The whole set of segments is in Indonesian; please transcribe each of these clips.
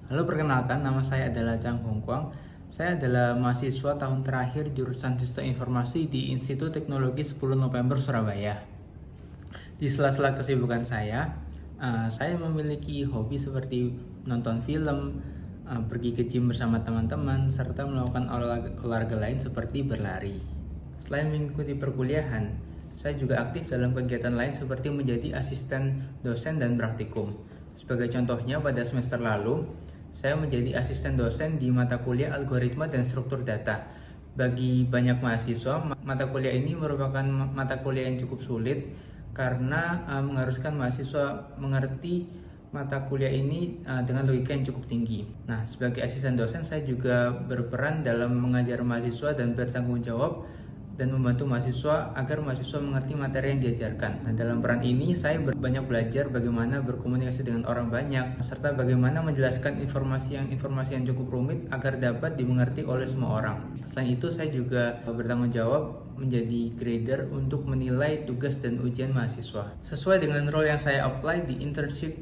Halo, perkenalkan, nama saya adalah Chang Hong Kwang. Saya adalah mahasiswa tahun terakhir jurusan Sistem Informasi di Institut Teknologi 10 November Surabaya. Di sela-sela kesibukan saya memiliki hobi seperti menonton film, pergi ke gym bersama teman-teman, serta melakukan olahraga lain seperti berlari. Selain mengikuti perkuliahan, saya juga aktif dalam kegiatan lain seperti menjadi asisten dosen dan praktikum. Sebagai contohnya, pada semester lalu, saya menjadi asisten dosen di mata kuliah algoritma dan struktur data. Bagi banyak mahasiswa, mata kuliah ini merupakan mata kuliah yang cukup sulit karena mengharuskan mahasiswa mengerti mata kuliah ini dengan logika yang cukup tinggi. Nah, sebagai asisten dosen, saya juga berperan dalam mengajar mahasiswa dan bertanggung jawab dan membantu mahasiswa agar mahasiswa mengerti materi yang diajarkan. Nah, dalam peran ini saya banyak belajar bagaimana berkomunikasi dengan orang banyak, serta bagaimana menjelaskan informasi yang cukup rumit agar dapat dimengerti oleh semua orang. Selain itu, saya juga bertanggung jawab menjadi grader untuk menilai tugas dan ujian mahasiswa. Sesuai dengan role yang saya apply di internship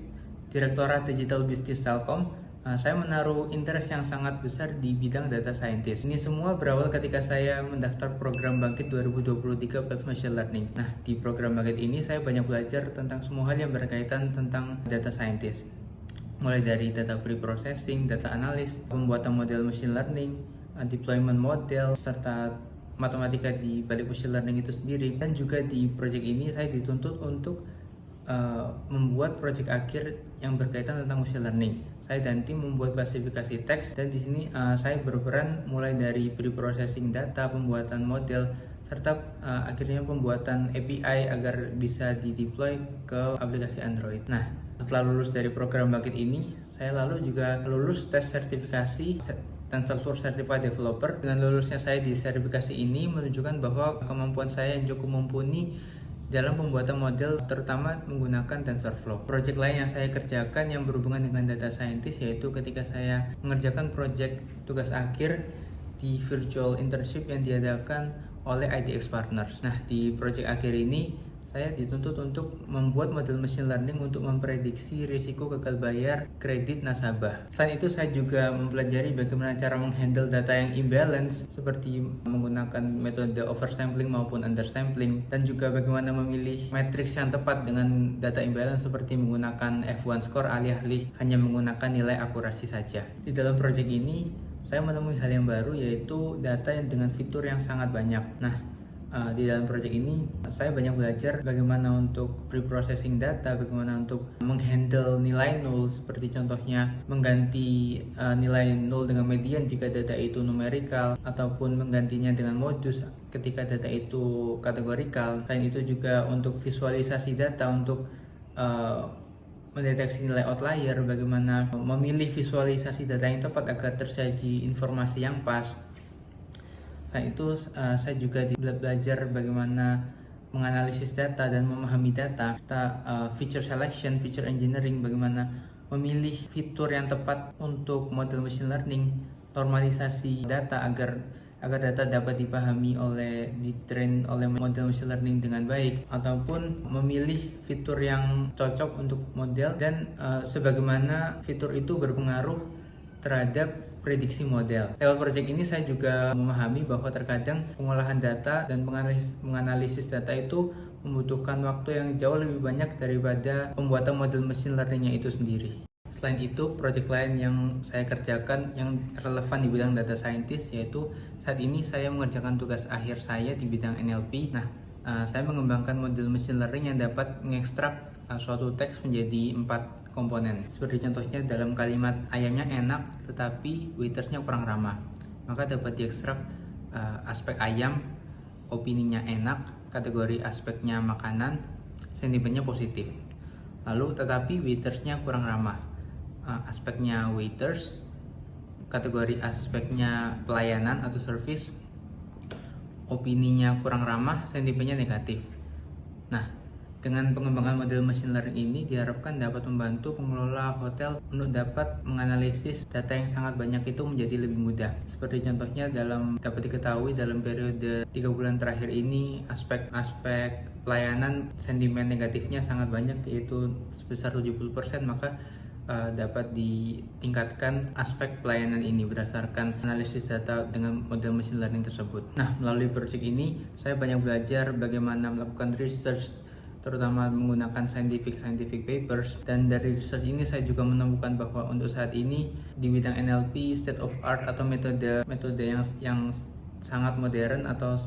Direktorat Digital Business Telkom, saya menaruh interest yang sangat besar di bidang data scientist. Ini semua berawal ketika saya mendaftar program Bangkit 2023 Path Machine Learning. Nah, di program Bangkit ini saya banyak belajar tentang semua hal yang berkaitan tentang data scientist. Mulai dari data pre-processing, data analis, pembuatan model machine learning, deployment model, serta matematika di balik machine learning itu sendiri. Dan juga di project ini saya dituntut untuk membuat project akhir yang berkaitan tentang machine learning. Saya dan tim membuat klasifikasi teks, dan di sini saya berperan mulai dari pre-processing data, pembuatan model, serta akhirnya pembuatan API agar bisa di-deploy ke aplikasi Android. Nah, setelah lulus dari program Bangkit ini, saya lalu juga lulus tes sertifikasi TensorFlow Certified Developer. Dengan lulusnya saya di sertifikasi ini menunjukkan bahwa kemampuan saya yang cukup mumpuni dalam pembuatan model, terutama menggunakan TensorFlow. Project lain yang saya kerjakan yang berhubungan dengan data scientist yaitu ketika saya mengerjakan project tugas akhir di virtual internship yang diadakan oleh IDX Partners. Nah, di project akhir ini saya dituntut untuk membuat model machine learning untuk memprediksi risiko gagal bayar kredit nasabah. Selain itu, saya juga mempelajari bagaimana cara menghandle data yang imbalance seperti menggunakan metode oversampling maupun undersampling, dan juga bagaimana memilih matriks yang tepat dengan data imbalance seperti menggunakan F1 score alih-alih hanya menggunakan nilai akurasi saja. Di dalam proyek ini, saya menemui hal yang baru yaitu data yang dengan fitur yang sangat banyak. Nah, di dalam proyek ini saya banyak belajar bagaimana untuk pre-processing data, bagaimana untuk menghandle nilai nol, seperti contohnya mengganti nilai nol dengan median jika data itu numerikal, ataupun menggantinya dengan modus ketika data itu kategorikal. Selain itu juga untuk visualisasi data, untuk mendeteksi nilai outlier, bagaimana memilih visualisasi data yang tepat agar tersaji informasi yang pas. Selain itu, saya juga belajar bagaimana menganalisis data dan memahami data, feature selection, feature engineering, bagaimana memilih fitur yang tepat untuk model machine learning, normalisasi data agar data dapat dipahami ditrain oleh model machine learning dengan baik, ataupun memilih fitur yang cocok untuk model, dan sebagaimana fitur itu berpengaruh terhadap prediksi model. Lewat proyek ini saya juga memahami bahwa terkadang pengolahan data dan menganalisis data itu membutuhkan waktu yang jauh lebih banyak daripada pembuatan model machine learningnya itu sendiri. Selain itu, proyek lain yang saya kerjakan yang relevan di bidang data scientist yaitu saat ini saya mengerjakan tugas akhir saya di bidang NLP. Nah, saya mengembangkan model machine learning yang dapat mengekstrak suatu teks menjadi 4 komponen. Seperti contohnya dalam kalimat ayamnya enak tetapi waitersnya kurang ramah, maka dapat diekstrak aspek ayam, opininya enak, kategori aspeknya makanan, sentimennya positif. Lalu tetapi waitersnya kurang ramah, aspeknya waiters, kategori aspeknya pelayanan atau service, opininya kurang ramah, sentimennya negatif. Nah, dengan pengembangan model machine learning ini diharapkan dapat membantu pengelola hotel untuk dapat menganalisis data yang sangat banyak itu menjadi lebih mudah. Seperti contohnya dapat diketahui dalam periode 3 bulan terakhir ini aspek pelayanan sentimen negatifnya sangat banyak, yaitu sebesar 70%, maka dapat ditingkatkan aspek pelayanan ini berdasarkan analisis data dengan model machine learning tersebut. Nah, melalui proyek ini saya banyak belajar bagaimana melakukan research, terutama menggunakan scientific papers, dan dari research ini saya juga menemukan bahwa untuk saat ini di bidang NLP state of art atau metode yang sangat modern atau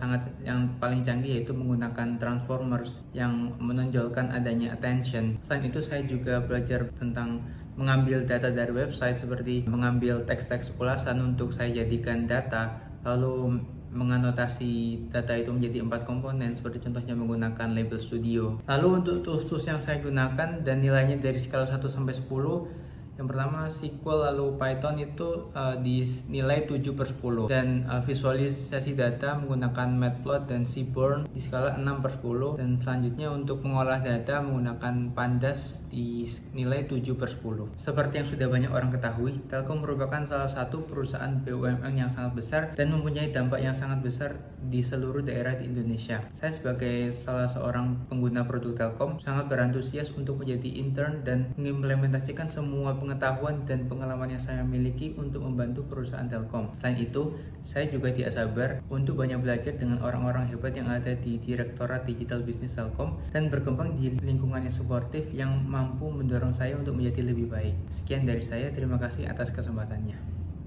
yang paling canggih yaitu menggunakan transformers yang menonjolkan adanya attention. Selain itu saya juga belajar tentang mengambil data dari website, seperti mengambil teks-teks ulasan untuk saya jadikan data, lalu menganotasi data itu menjadi 4 komponen, seperti contohnya menggunakan Label Studio. Lalu untuk tools-tools yang saya gunakan dan nilainya dari skala 1 sampai 10, yang pertama SQL, lalu Python itu dinilai 7/10, dan visualisasi data menggunakan Matplotlib dan Seaborn di skala 6/10, dan selanjutnya untuk mengolah data menggunakan Pandas di nilai 7/10. Seperti yang sudah banyak orang ketahui, Telkom merupakan salah satu perusahaan BUMN yang sangat besar dan mempunyai dampak yang sangat besar di seluruh daerah di Indonesia. Saya sebagai salah seorang pengguna produk Telkom sangat berantusias untuk menjadi intern dan mengimplementasikan semua pengetahuan dan pengalaman yang saya miliki untuk membantu perusahaan Telkom. Selain itu, saya juga tidak sabar untuk banyak belajar dengan orang-orang hebat yang ada di Direktorat Digital Business Telkom dan berkembang di lingkungan yang suportif yang mampu mendorong saya untuk menjadi lebih baik. Sekian dari saya, terima kasih atas kesempatannya.